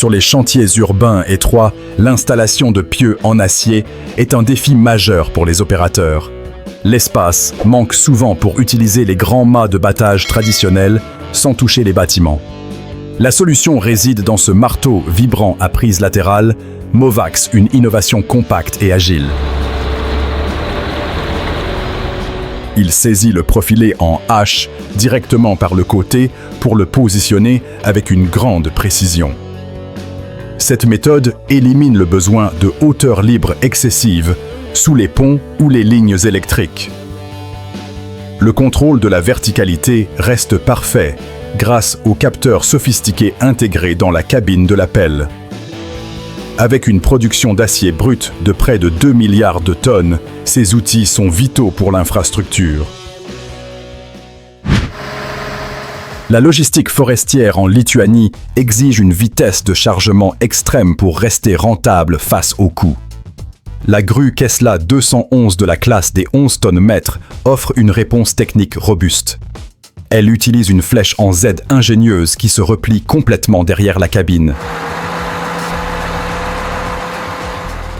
sur les chantiers urbains étroits, l'installation de pieux en acier est un défi majeur pour les opérateurs. L'espace manque souvent pour utiliser les grands mâts de battage traditionnels sans toucher les bâtiments. La solution réside dans ce marteau vibrant à prise latérale, Movax, une innovation compacte et agile. Il saisit le profilé en H directement par le côté pour le positionner avec une grande précision. Cette méthode élimine le besoin de hauteur libre excessive sous les ponts ou les lignes électriques. Le contrôle de la verticalité reste parfait grâce aux capteurs sophistiqués intégrés dans la cabine de la pelle. Avec une production d'acier brut de près de 2 milliards de tonnes, ces outils sont vitaux pour l'infrastructure. La logistique forestière en Lituanie exige une vitesse de chargement extrême pour rester rentable face aux coûts. La grue Kesla 211 de la classe des 11 tonnes mètres offre une réponse technique robuste. Elle utilise une flèche en Z ingénieuse qui se replie complètement derrière la cabine.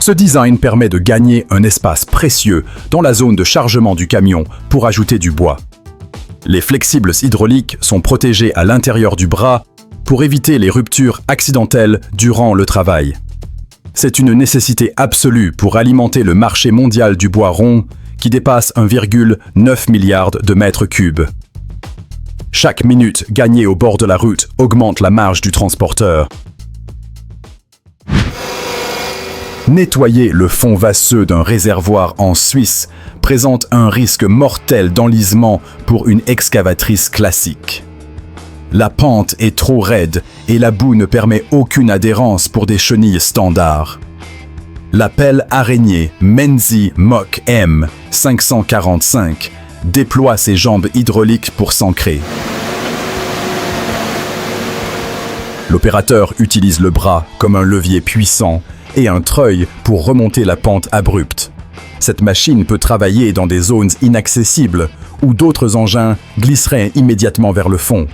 Ce design permet de gagner un espace précieux dans la zone de chargement du camion pour ajouter du bois. Les flexibles hydrauliques sont protégés à l'intérieur du bras pour éviter les ruptures accidentelles durant le travail. C'est une nécessité absolue pour alimenter le marché mondial du bois rond qui dépasse 1,9 milliard de mètres cubes. Chaque minute gagnée au bord de la route augmente la marge du transporteur. Nettoyer le fond vasseux d'un réservoir en Suisse présente un risque mortel d'enlisement pour une excavatrice classique. La pente est trop raide et la boue ne permet aucune adhérence pour des chenilles standards. La pelle araignée Menzi Mach M 545 déploie ses jambes hydrauliques pour s'ancrer. L'opérateur utilise le bras comme un levier puissant et un treuil pour remonter la pente abrupte. Cette machine peut travailler dans des zones inaccessibles où d'autres engins glisseraient immédiatement vers le fond.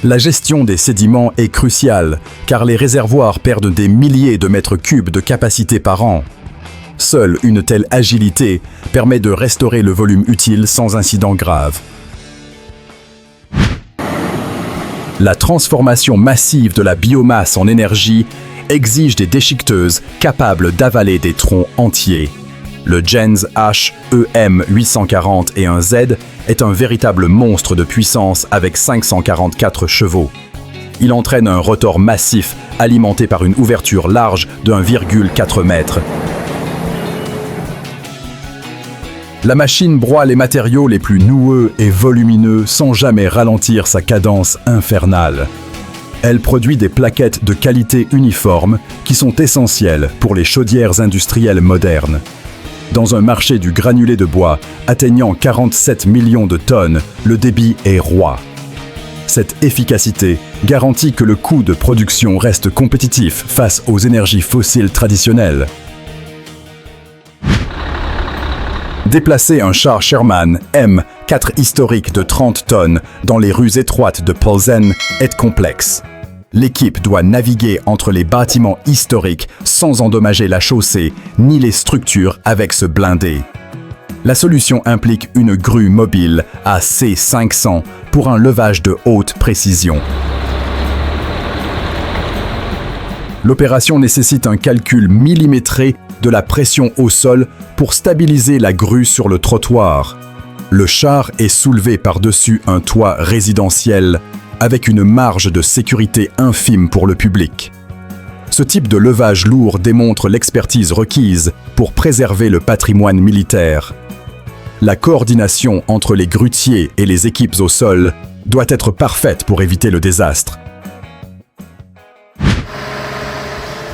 La gestion des sédiments est cruciale car les réservoirs perdent des milliers de mètres cubes de capacité par an. Seule une telle agilité permet de restaurer le volume utile sans incident grave. La transformation massive de la biomasse en énergie exige des déchiqueteuses capables d'avaler des troncs entiers. Le Jens H EM 841Z est un véritable monstre de puissance avec 544 chevaux. Il entraîne un rotor massif alimenté par une ouverture large de 1,4 m. La machine broie les matériaux les plus noueux et volumineux sans jamais ralentir sa cadence infernale. Elle produit des plaquettes de qualité uniforme qui sont essentielles pour les chaudières industrielles modernes. Dans un marché du granulé de bois atteignant 47 millions de tonnes, le débit est roi. Cette efficacité garantit que le coût de production reste compétitif face aux énergies fossiles traditionnelles. Déplacer un char Sherman M4 historique de 30 tonnes dans les rues étroites de Plzeň est complexe. L'équipe doit naviguer entre les bâtiments historiques sans endommager la chaussée ni les structures avec ce blindé. La solution implique une grue mobile à C500 pour un levage de haute précision. L'opération nécessite un calcul millimétré de la pression au sol pour stabiliser la grue sur le trottoir. Le char est soulevé par-dessus un toit résidentiel avec une marge de sécurité infime pour le public. Ce type de levage lourd démontre l'expertise requise pour préserver le patrimoine militaire. La coordination entre les grutiers et les équipes au sol doit être parfaite pour éviter le désastre.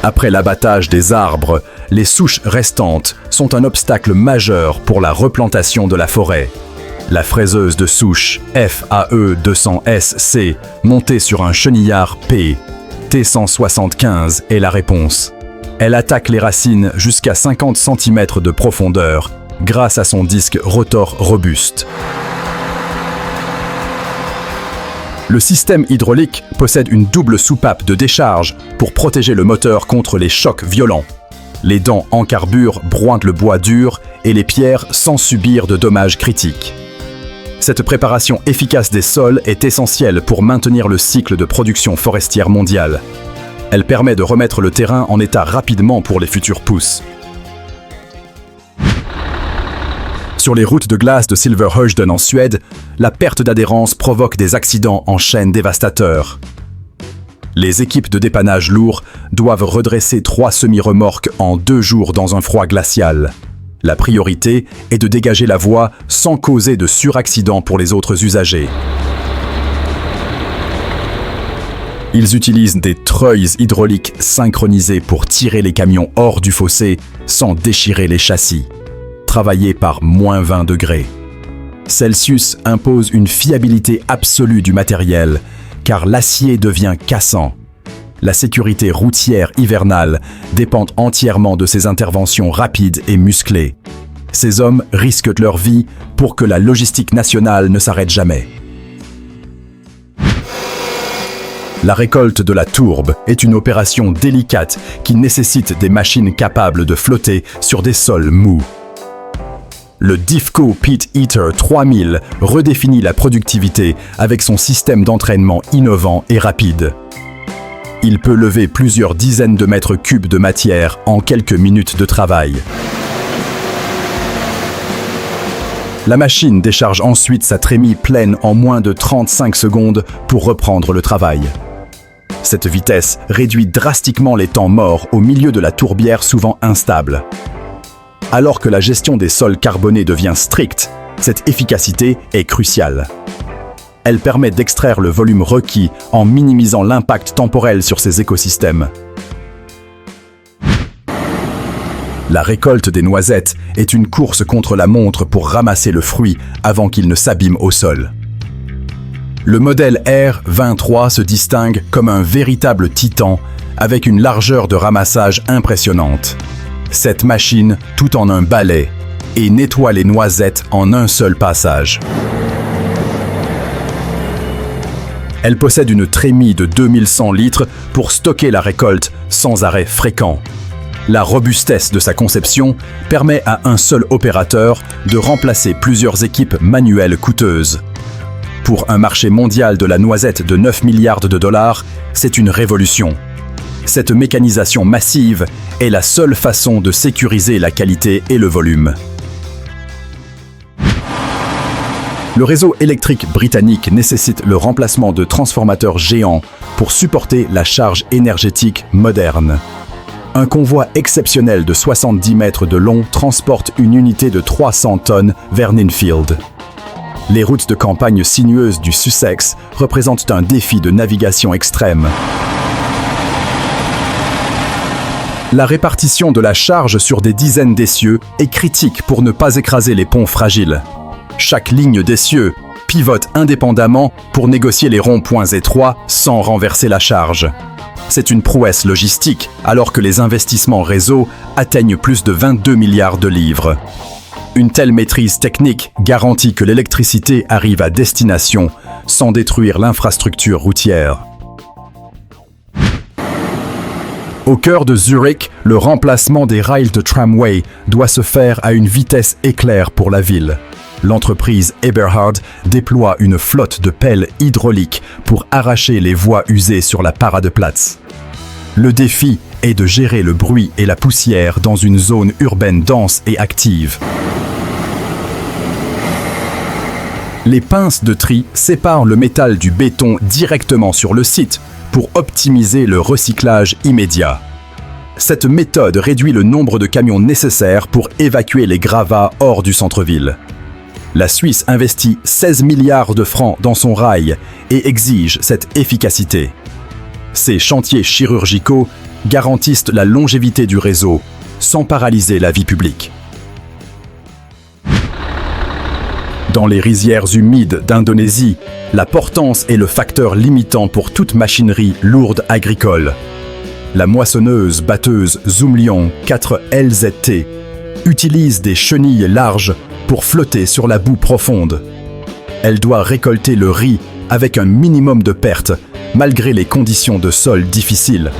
Après l'abattage des arbres, les souches restantes sont un obstacle majeur pour la replantation de la forêt. La fraiseuse de souche FAE 200SC, montée sur un chenillard P, T175, est la réponse. Elle attaque les racines jusqu'à 50 cm de profondeur grâce à son disque rotor robuste. Le système hydraulique possède une double soupape de décharge pour protéger le moteur contre les chocs violents. Les dents en carbure broient le bois dur et les pierres sans subir de dommages critiques. Cette préparation efficace des sols est essentielle pour maintenir le cycle de production forestière mondiale. Elle permet de remettre le terrain en état rapidement pour les futures pousses. Sur les routes de glace de Silverhöjden en Suède, la perte d'adhérence provoque des accidents en chaîne dévastateurs. Les équipes de dépannage lourd doivent redresser 3 semi-remorques en 2 jours dans un froid glacial. La priorité est de dégager la voie sans causer de suraccident pour les autres usagers. Ils utilisent des treuils hydrauliques synchronisés pour tirer les camions hors du fossé sans déchirer les châssis. Travailler par -20 degrés. Celsius impose une fiabilité absolue du matériel, car l'acier devient cassant. La sécurité routière hivernale dépend entièrement de ces interventions rapides et musclées. Ces hommes risquent leur vie pour que la logistique nationale ne s'arrête jamais. La récolte de la tourbe est une opération délicate qui nécessite des machines capables de flotter sur des sols mous. Le Difco Pit Eater 3000 redéfinit la productivité avec son système d'entraînement innovant et rapide. Il peut lever plusieurs dizaines de mètres cubes de matière en quelques minutes de travail. La machine décharge ensuite sa trémie pleine en moins de 35 secondes pour reprendre le travail. Cette vitesse réduit drastiquement les temps morts au milieu de la tourbière souvent instable. Alors que la gestion des sols carbonés devient stricte, cette efficacité est cruciale. Elle permet d'extraire le volume requis en minimisant l'impact temporel sur ces écosystèmes. La récolte des noisettes est une course contre la montre pour ramasser le fruit avant qu'il ne s'abîme au sol. Le modèle R23 se distingue comme un véritable titan avec une largeur de ramassage impressionnante. Cette machine, tout en un balai, et nettoie les noisettes en un seul passage. Elle possède une trémie de 2100 litres pour stocker la récolte sans arrêt fréquent. La robustesse de sa conception permet à un seul opérateur de remplacer plusieurs équipes manuelles coûteuses. Pour un marché mondial de la noisette de 9 milliards de dollars, c'est une révolution. Cette mécanisation massive est la seule façon de sécuriser la qualité et le volume. Le réseau électrique britannique nécessite le remplacement de transformateurs géants pour supporter la charge énergétique moderne. Un convoi exceptionnel de 70 mètres de long transporte une unité de 300 tonnes vers Ninfield. Les routes de campagne sinueuses du Sussex représentent un défi de navigation extrême. La répartition de la charge sur des dizaines d'essieux est critique pour ne pas écraser les ponts fragiles. Chaque ligne d'essieux pivote indépendamment pour négocier les ronds-points étroits sans renverser la charge. C'est une prouesse logistique alors que les investissements réseau atteignent plus de 22 milliards de livres. Une telle maîtrise technique garantit que l'électricité arrive à destination sans détruire l'infrastructure routière. Au cœur de Zurich, le remplacement des rails de tramway doit se faire à une vitesse éclair pour la ville. L'entreprise Eberhard déploie une flotte de pelles hydrauliques pour arracher les voies usées sur la Paradeplatz. Le défi est de gérer le bruit et la poussière dans une zone urbaine dense et active. Les pinces de tri séparent le métal du béton directement sur le site pour optimiser le recyclage immédiat. Cette méthode réduit le nombre de camions nécessaires pour évacuer les gravats hors du centre-ville. La Suisse investit 16 milliards de francs dans son rail et exige cette efficacité. Ces chantiers chirurgicaux garantissent la longévité du réseau sans paralyser la vie publique. Dans les rizières humides d'Indonésie, la portance est le facteur limitant pour toute machinerie lourde agricole. La moissonneuse-batteuse Zoomlion 4 LZT utilise des chenilles larges pour flotter sur la boue profonde. Elle doit récolter le riz avec un minimum de pertes, malgré les conditions de sol difficiles.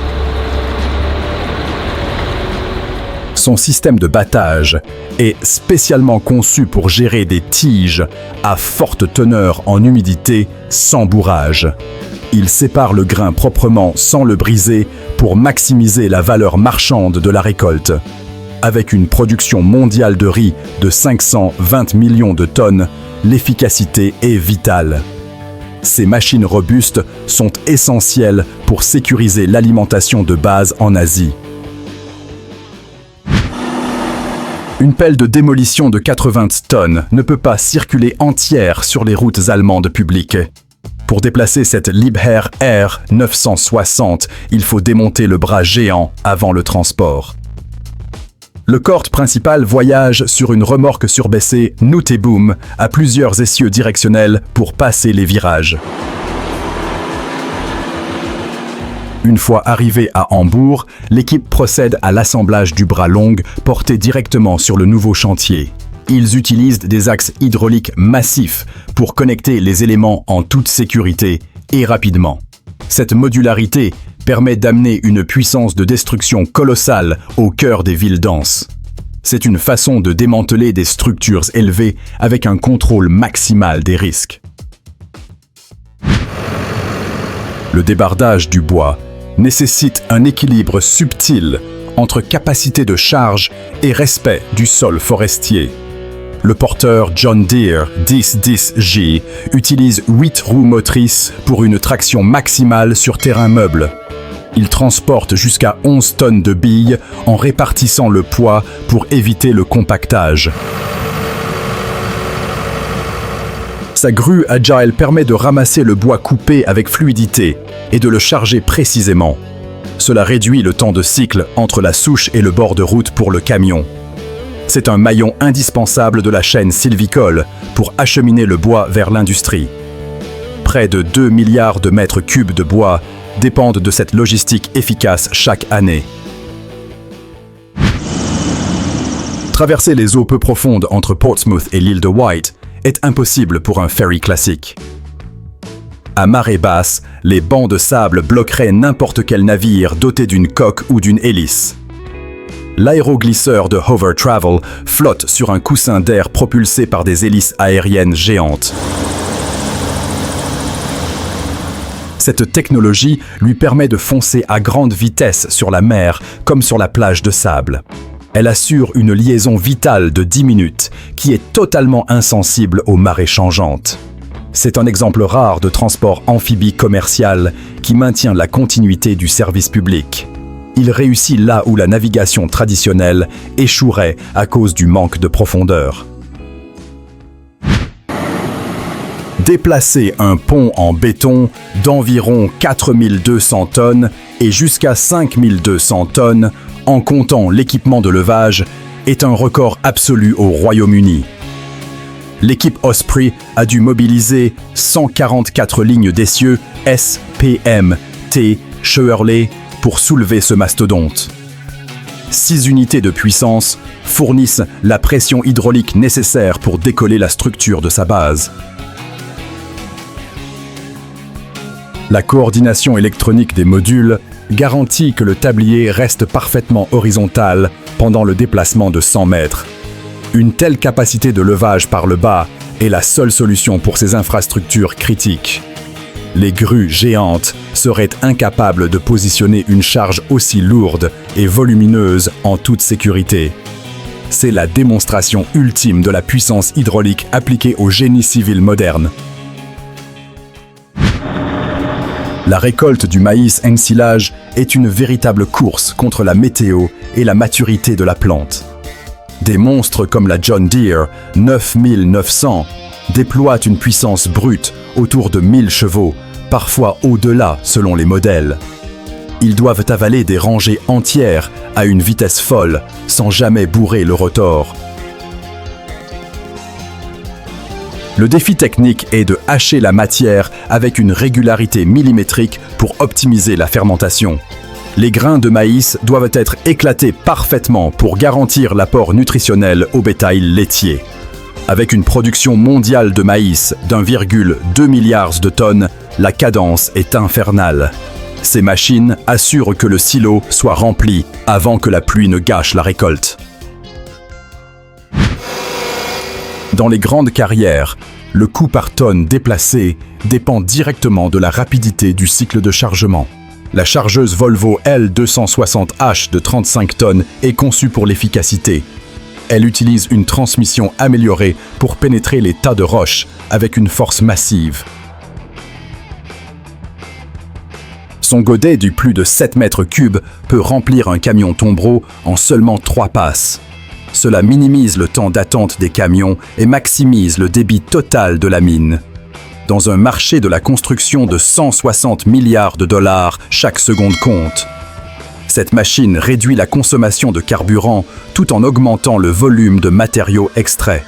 Son système de battage est spécialement conçu pour gérer des tiges à forte teneur en humidité sans bourrage. Il sépare le grain proprement sans le briser pour maximiser la valeur marchande de la récolte. Avec une production mondiale de riz de 520 millions de tonnes, l'efficacité est vitale. Ces machines robustes sont essentielles pour sécuriser l'alimentation de base en Asie. Une pelle de démolition de 80 tonnes ne peut pas circuler entière sur les routes allemandes publiques. Pour déplacer cette Liebherr R 960, il faut démonter le bras géant avant le transport. Le corte principal voyage sur une remorque surbaissée Nuteboom à plusieurs essieux directionnels pour passer les virages. Une fois arrivé à Hambourg, l'équipe procède à l'assemblage du bras long porté directement sur le nouveau chantier. Ils utilisent des axes hydrauliques massifs pour connecter les éléments en toute sécurité et rapidement. Cette modularité permet d'amener une puissance de destruction colossale au cœur des villes denses. C'est une façon de démanteler des structures élevées avec un contrôle maximal des risques. Le débardage du bois nécessite un équilibre subtil entre capacité de charge et respect du sol forestier. Le porteur John Deere 1010J utilise 8 roues motrices pour une traction maximale sur terrain meuble. Il transporte jusqu'à 11 tonnes de billes en répartissant le poids pour éviter le compactage. Sa grue Agile permet de ramasser le bois coupé avec fluidité et de le charger précisément. Cela réduit le temps de cycle entre la souche et le bord de route pour le camion. C'est un maillon indispensable de la chaîne sylvicole pour acheminer le bois vers l'industrie. Près de 2 milliards de mètres cubes de bois dépendent de cette logistique efficace chaque année. Traverser les eaux peu profondes entre Portsmouth et l'île de Wight est impossible pour un ferry classique. À marée basse, les bancs de sable bloqueraient n'importe quel navire doté d'une coque ou d'une hélice. L'aéroglisseur de Hover Travel flotte sur un coussin d'air propulsé par des hélices aériennes géantes. Cette technologie lui permet de foncer à grande vitesse sur la mer comme sur la plage de sable. Elle assure une liaison vitale de 10 minutes qui est totalement insensible aux marées changeantes. C'est un exemple rare de transport amphibie commercial qui maintient la continuité du service public. Il réussit là où la navigation traditionnelle échouerait à cause du manque de profondeur. Déplacer un pont en béton d'environ 4200 tonnes et jusqu'à 5200 tonnes en comptant l'équipement de levage, est un record absolu au Royaume-Uni. L'équipe Osprey a dû mobiliser 144 lignes d'essieux SPMT Shirley pour soulever ce mastodonte. 6 unités de puissance fournissent la pression hydraulique nécessaire pour décoller la structure de sa base. La coordination électronique des modules garantit que le tablier reste parfaitement horizontal pendant le déplacement de 100 mètres. Une telle capacité de levage par le bas est la seule solution pour ces infrastructures critiques. Les grues géantes seraient incapables de positionner une charge aussi lourde et volumineuse en toute sécurité. C'est la démonstration ultime de la puissance hydraulique appliquée au génie civil moderne. La récolte du maïs ensilage est une véritable course contre la météo et la maturité de la plante. Des monstres comme la John Deere 9900 déploient une puissance brute autour de 1000 chevaux, parfois au-delà selon les modèles. Ils doivent avaler des rangées entières à une vitesse folle sans jamais bourrer le rotor. Le défi technique est de hacher la matière avec une régularité millimétrique pour optimiser la fermentation. Les grains de maïs doivent être éclatés parfaitement pour garantir l'apport nutritionnel au bétail laitier. Avec une production mondiale de maïs d'1,2 milliard de tonnes, la cadence est infernale. Ces machines assurent que le silo soit rempli avant que la pluie ne gâche la récolte. Dans les grandes carrières, le coût par tonne déplacée dépend directement de la rapidité du cycle de chargement. La chargeuse Volvo L260H de 35 tonnes est conçue pour l'efficacité. Elle utilise une transmission améliorée pour pénétrer les tas de roches avec une force massive. Son godet du plus de 7 mètres cubes peut remplir un camion tombereau en seulement 3 passes. Cela minimise le temps d'attente des camions et maximise le débit total de la mine. Dans un marché de la construction de 160 milliards de dollars, chaque seconde compte. Cette machine réduit la consommation de carburant tout en augmentant le volume de matériaux extraits.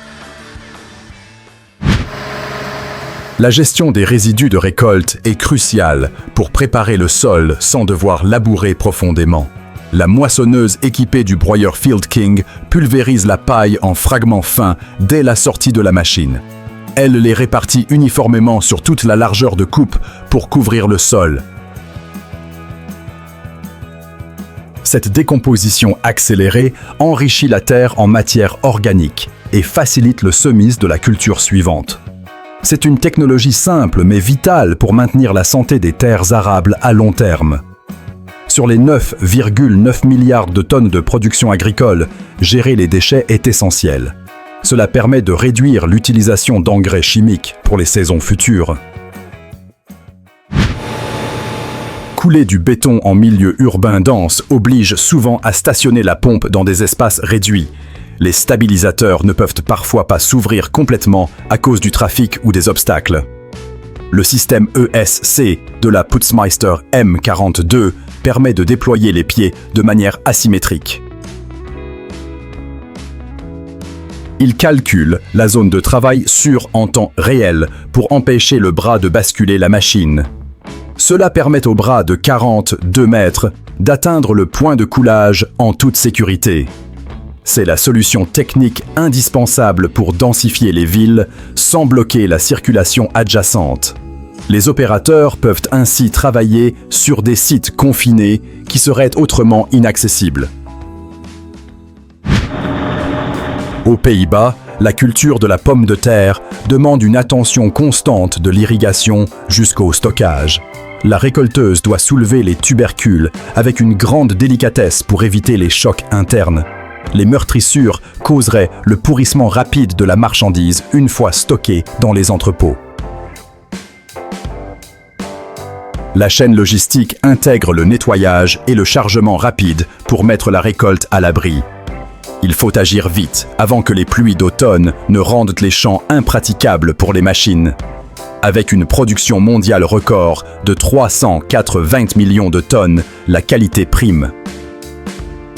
La gestion des résidus de récolte est cruciale pour préparer le sol sans devoir labourer profondément. La moissonneuse équipée du broyeur Field King pulvérise la paille en fragments fins dès la sortie de la machine. Elle les répartit uniformément sur toute la largeur de coupe pour couvrir le sol. Cette décomposition accélérée enrichit la terre en matière organique et facilite le semis de la culture suivante. C'est une technologie simple mais vitale pour maintenir la santé des terres arables à long terme. Sur les 9,9 milliards de tonnes de production agricole, gérer les déchets est essentiel. Cela permet de réduire l'utilisation d'engrais chimiques pour les saisons futures. Couler du béton en milieu urbain dense oblige souvent à stationner la pompe dans des espaces réduits. Les stabilisateurs ne peuvent parfois pas s'ouvrir complètement à cause du trafic ou des obstacles. Le système ESC de la Putzmeister M42 permet de déployer les pieds de manière asymétrique. Il calcule la zone de travail en temps réel pour empêcher le bras de basculer la machine. Cela permet au bras de 42 mètres d'atteindre le point de coulage en toute sécurité. C'est la solution technique indispensable pour densifier les villes sans bloquer la circulation adjacente. Les opérateurs peuvent ainsi travailler sur des sites confinés qui seraient autrement inaccessibles. Aux Pays-Bas, la culture de la pomme de terre demande une attention constante de l'irrigation jusqu'au stockage. La récolteuse doit soulever les tubercules avec une grande délicatesse pour éviter les chocs internes. Les meurtrissures causeraient le pourrissement rapide de la marchandise une fois stockée dans les entrepôts. La chaîne logistique intègre le nettoyage et le chargement rapide pour mettre la récolte à l'abri. Il faut agir vite avant que les pluies d'automne ne rendent les champs impraticables pour les machines. Avec une production mondiale record de 380 millions de tonnes, la qualité prime.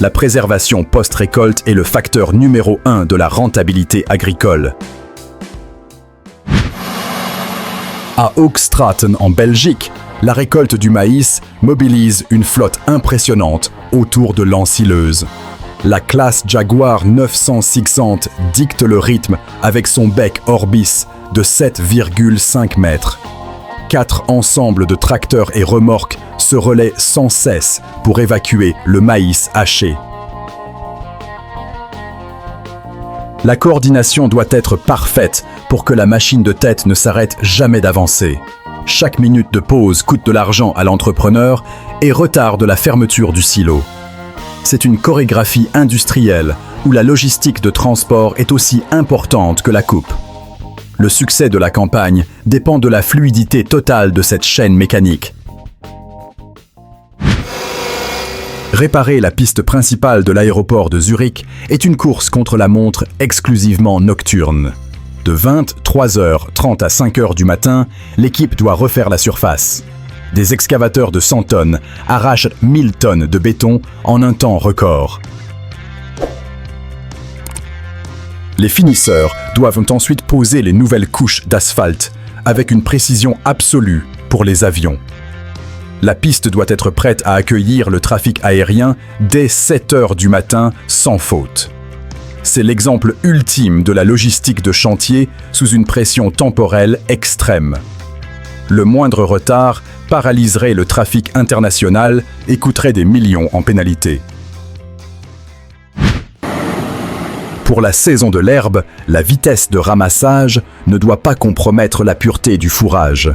La préservation post-récolte est le facteur numéro 1 de la rentabilité agricole. À Hoogstraten en Belgique, la récolte du maïs mobilise une flotte impressionnante autour de l'ensileuse. La classe Jaguar 960 dicte le rythme avec son bec Orbis de 7,5 mètres. 4 ensembles de tracteurs et remorques se relaient sans cesse pour évacuer le maïs haché. La coordination doit être parfaite pour que la machine de tête ne s'arrête jamais d'avancer. Chaque minute de pause coûte de l'argent à l'entrepreneur et retarde la fermeture du silo. C'est une chorégraphie industrielle où la logistique de transport est aussi importante que la coupe. Le succès de la campagne dépend de la fluidité totale de cette chaîne mécanique. Réparer la piste principale de l'aéroport de Zurich est une course contre la montre exclusivement nocturne. De 23h30 à 5h du matin, l'équipe doit refaire la surface. Des excavateurs de 100 tonnes arrachent 1000 tonnes de béton en un temps record. Les finisseurs doivent ensuite poser les nouvelles couches d'asphalte avec une précision absolue pour les avions. La piste doit être prête à accueillir le trafic aérien dès 7h du matin sans faute. C'est l'exemple ultime de la logistique de chantier sous une pression temporelle extrême. Le moindre retard paralyserait le trafic international et coûterait des millions en pénalités. Pour la saison de l'herbe, la vitesse de ramassage ne doit pas compromettre la pureté du fourrage.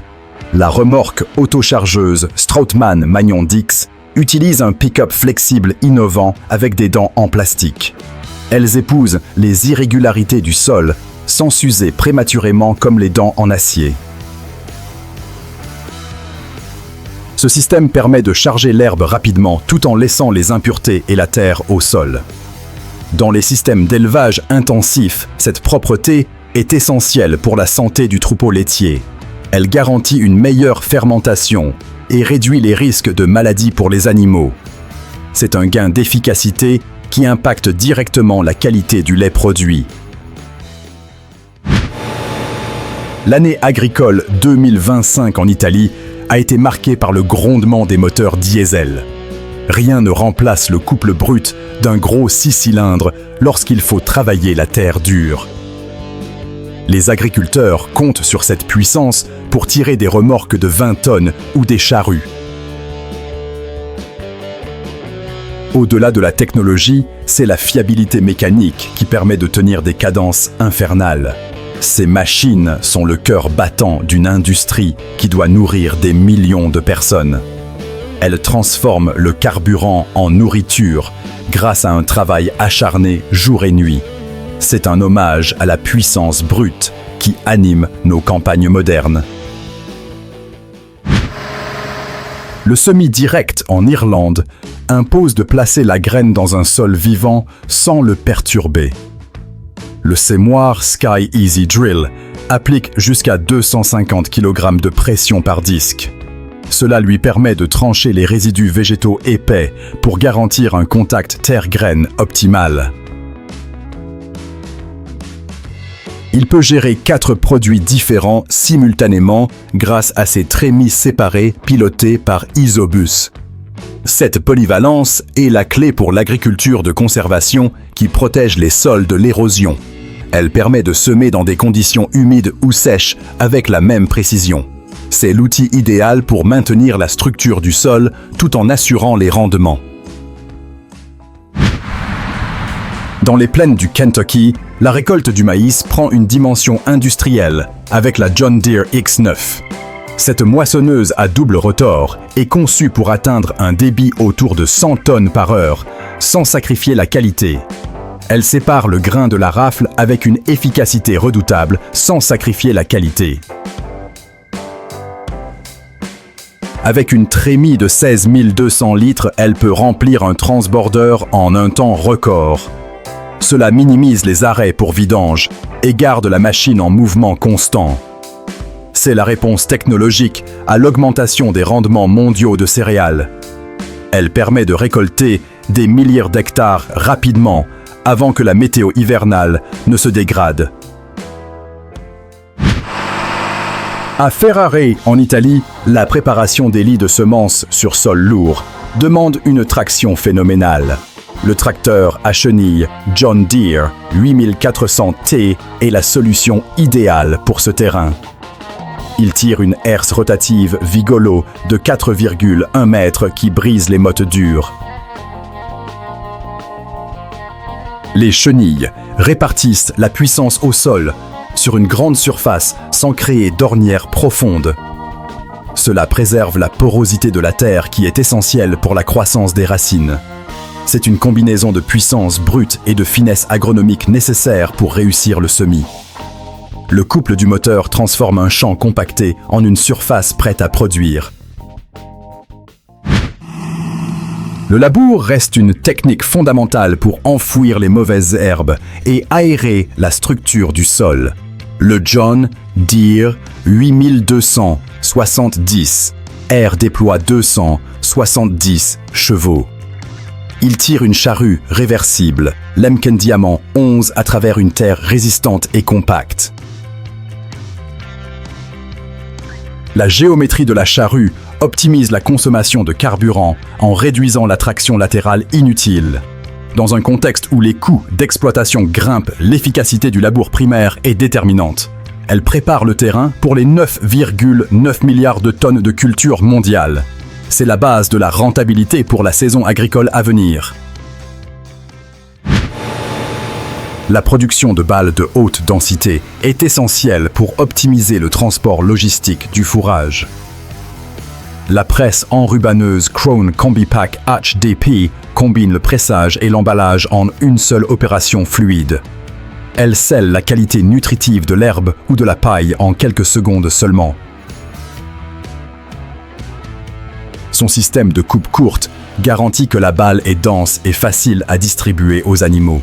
La remorque autochargeuse Strautmann Magnon Dix utilise un pick-up flexible innovant avec des dents en plastique. Elles épousent les irrégularités du sol sans s'user prématurément comme les dents en acier. Ce système permet de charger l'herbe rapidement tout en laissant les impuretés et la terre au sol. Dans les systèmes d'élevage intensif, cette propreté est essentielle pour la santé du troupeau laitier. Elle garantit une meilleure fermentation et réduit les risques de maladies pour les animaux. C'est un gain d'efficacité qui impacte directement la qualité du lait produit. L'année agricole 2025 en Italie a été marquée par le grondement des moteurs diesel. Rien ne remplace le couple brut d'un gros 6 cylindres lorsqu'il faut travailler la terre dure. Les agriculteurs comptent sur cette puissance pour tirer des remorques de 20 tonnes ou des charrues. Au-delà de la technologie, c'est la fiabilité mécanique qui permet de tenir des cadences infernales. Ces machines sont le cœur battant d'une industrie qui doit nourrir des millions de personnes. Elles transforment le carburant en nourriture grâce à un travail acharné jour et nuit. C'est un hommage à la puissance brute qui anime nos campagnes modernes. Le semis direct en Irlande impose de placer la graine dans un sol vivant sans le perturber. Le sémoir Sky Easy Drill applique jusqu'à 250 kg de pression par disque. Cela lui permet de trancher les résidus végétaux épais pour garantir un contact terre-graine optimal. Il peut gérer 4 produits différents simultanément grâce à ses trémies séparées pilotées par Isobus. Cette polyvalence est la clé pour l'agriculture de conservation qui protège les sols de l'érosion. Elle permet de semer dans des conditions humides ou sèches avec la même précision. C'est l'outil idéal pour maintenir la structure du sol tout en assurant les rendements. Dans les plaines du Kentucky, la récolte du maïs prend une dimension industrielle avec la John Deere X9. Cette moissonneuse à double rotor est conçue pour atteindre un débit autour de 100 tonnes par heure, sans sacrifier la qualité. Elle sépare le grain de la rafle avec une efficacité redoutable, sans sacrifier la qualité. Avec une trémie de 16 200 litres, elle peut remplir un transborder en un temps record. Cela minimise les arrêts pour vidange et garde la machine en mouvement constant. C'est la réponse technologique à l'augmentation des rendements mondiaux de céréales. Elle permet de récolter des milliers d'hectares rapidement avant que la météo hivernale ne se dégrade. À Ferrare, en Italie, la préparation des lits de semences sur sol lourd demande une traction phénoménale. Le tracteur à chenilles John Deere 8400T est la solution idéale pour ce terrain. Il tire une herse rotative Vigolo de 4,1 mètres qui brise les mottes dures. Les chenilles répartissent la puissance au sol sur une grande surface sans créer d'ornières profondes. Cela préserve la porosité de la terre qui est essentielle pour la croissance des racines. C'est une combinaison de puissance brute et de finesse agronomique nécessaire pour réussir le semis. Le couple du moteur transforme un champ compacté en une surface prête à produire. Le labour reste une technique fondamentale pour enfouir les mauvaises herbes et aérer la structure du sol. Le John Deere 8270 R déploie 270 chevaux. Il tire une charrue réversible, Lemken Diamant 11 à travers une terre résistante et compacte. La géométrie de la charrue optimise la consommation de carburant en réduisant la traction latérale inutile. Dans un contexte où les coûts d'exploitation grimpent, l'efficacité du labour primaire est déterminante. Elle prépare le terrain pour les 9,9 milliards de tonnes de culture mondiale. C'est la base de la rentabilité pour la saison agricole à venir. La production de balles de haute densité est essentielle pour optimiser le transport logistique du fourrage. La presse enrubanneuse Krone Combipack HDP combine le pressage et l'emballage en une seule opération fluide. Elle scelle la qualité nutritive de l'herbe ou de la paille en quelques secondes seulement. Son système de coupe courte garantit que la balle est dense et facile à distribuer aux animaux.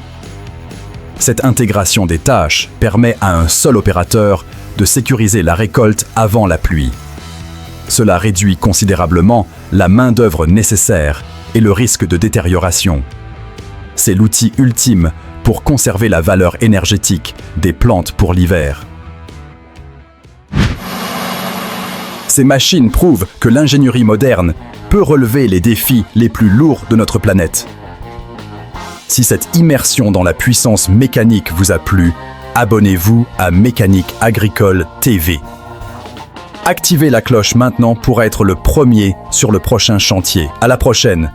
Cette intégration des tâches permet à un seul opérateur de sécuriser la récolte avant la pluie. Cela réduit considérablement la main-d'œuvre nécessaire et le risque de détérioration. C'est l'outil ultime pour conserver la valeur énergétique des plantes pour l'hiver. Ces machines prouvent que l'ingénierie moderne peut relever les défis les plus lourds de notre planète. Si cette immersion dans la puissance mécanique vous a plu, abonnez-vous à Mécanique Agricole TV. Activez la cloche maintenant pour être le premier sur le prochain chantier. À la prochaine!